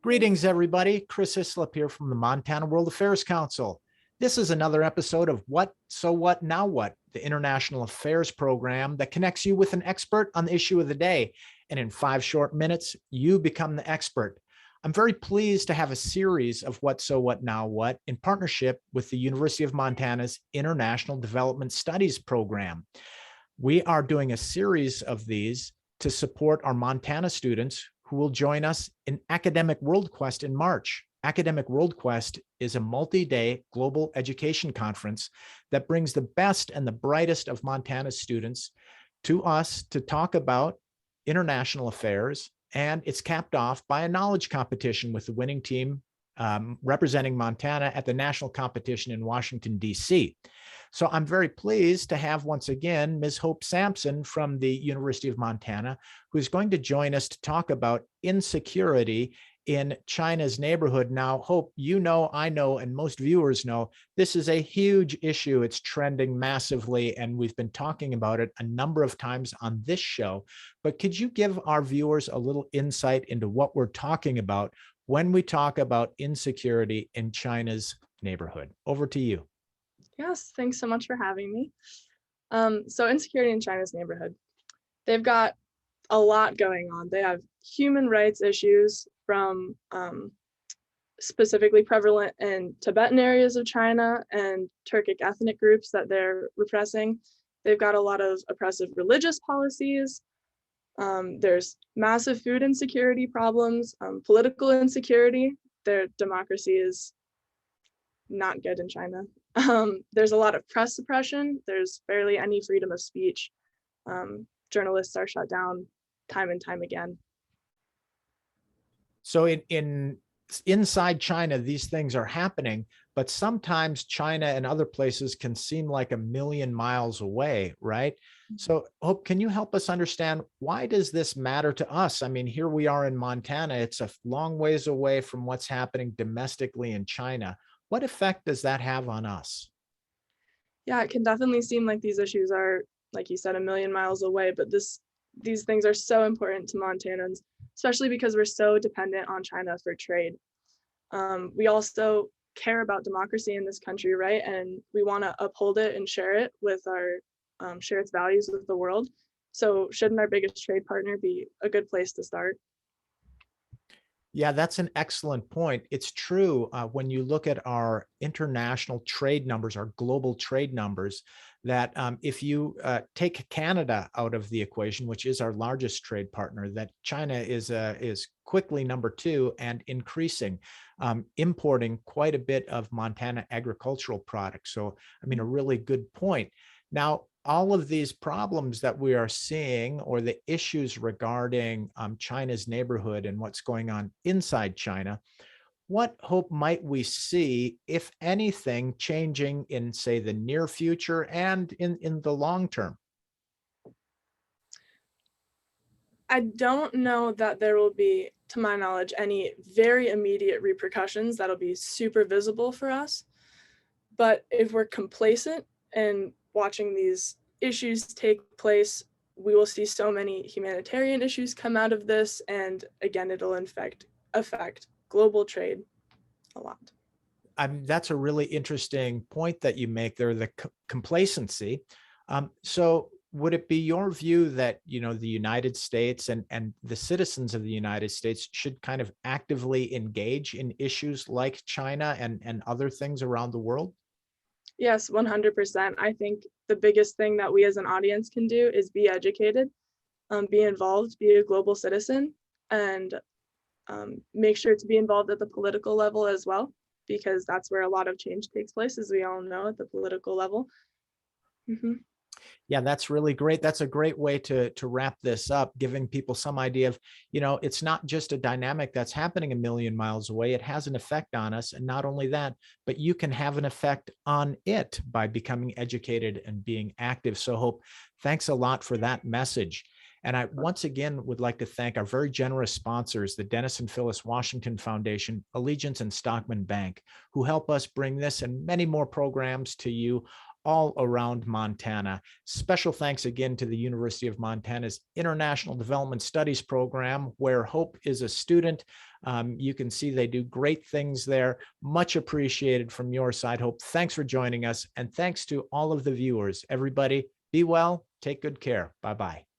Greetings, everybody. Chris Islip here from the Montana World Affairs Council. This is another episode of What, So What, Now What, the international affairs program that connects you with an expert on the issue of the day. And in 5 short minutes, you become the expert. I'm very pleased to have a series of What, So What, Now What in partnership with the University of Montana's International Development Studies program. We are doing a series of these to support our Montana students who will join us in Academic World Quest in March. Academic World Quest is a multi-day global education conference that brings the best and the brightest of Montana's students to us to talk about international affairs, and it's capped off by a knowledge competition with the winning team representing Montana at the national competition in Washington, D.C. So I'm very pleased to have once again Ms. Hope Sampson from the University of Montana, who's going to join us to talk about insecurity in China's neighborhood. Now, Hope, you know, I know, and most viewers know, this is a huge issue. It's trending massively, and we've been talking about it a number of times on this show. But could you give our viewers a little insight into what we're talking about when we talk about insecurity in China's neighborhood? Over to you. Yes, thanks so much for having me. So insecurity in China's neighborhood. They've got a lot going on. They have human rights issues from specifically prevalent in Tibetan areas of China and Turkic ethnic groups that they're repressing. They've got a lot of oppressive religious policies. There's massive food insecurity problems, political insecurity. Their democracy is not good in China. There's a lot of press suppression. There's barely any freedom of speech. Journalists are shut down time and time again. So inside China, these things are happening, but sometimes China and other places can seem like a million miles away, right? So Hope, can you help us understand, why does this matter to us? I mean, here we are in Montana. It's a long ways away from what's happening domestically in China. What effect does that have on us? Yeah, it can definitely seem like these issues are, like you said, a million miles away, but these things are so important to Montanans, especially because we're so dependent on China for trade. We also care about democracy in this country, right? And we want to uphold it and share it with share its values with the world. So shouldn't our biggest trade partner be a good place to start? Yeah, that's an excellent point. It's true. When you look at our international trade numbers, our global trade numbers, that if you take Canada out of the equation, which is our largest trade partner, that China is quickly number 2 and increasing, importing quite a bit of Montana agricultural products. So, I mean, a really good point. Now, all of these problems that we are seeing, or the issues regarding China's neighborhood and what's going on inside China, what hope might we see, if anything, changing in, say, the near future and in the long term? I don't know that there will be, to my knowledge, any very immediate repercussions that'll be super visible for us. But if we're complacent and watching these issues take place, we will see so many humanitarian issues come out of this. And again, it'll affect global trade a lot. That's a really interesting point that you make there, the complacency. So would it be your view that, you know, the United States and the citizens of the United States should kind of actively engage in issues like China and other things around the world? Yes, 100%. I think the biggest thing that we as an audience can do is be educated, be involved, be a global citizen, and make sure to be involved at the political level as well, because that's where a lot of change takes place, as we all know, at the political level. Mm-hmm. Yeah, that's really great. That's a great way to wrap this up, giving people some idea of, you know, it's not just a dynamic that's happening a million miles away. It has an effect on us. And not only that, but you can have an effect on it by becoming educated and being active. So Hope, thanks a lot for that message. And I once again would like to thank our very generous sponsors, the Dennis and Phyllis Washington Foundation, Allegiance and Stockman Bank, who help us bring this and many more programs to you all around Montana. Special thanks again to the University of Montana's International Development Studies program, where Hope is a student. You can see they do great things there. Much appreciated from your side, Hope. Thanks for joining us. And thanks to all of the viewers. Everybody, be well, take good care. Bye-bye.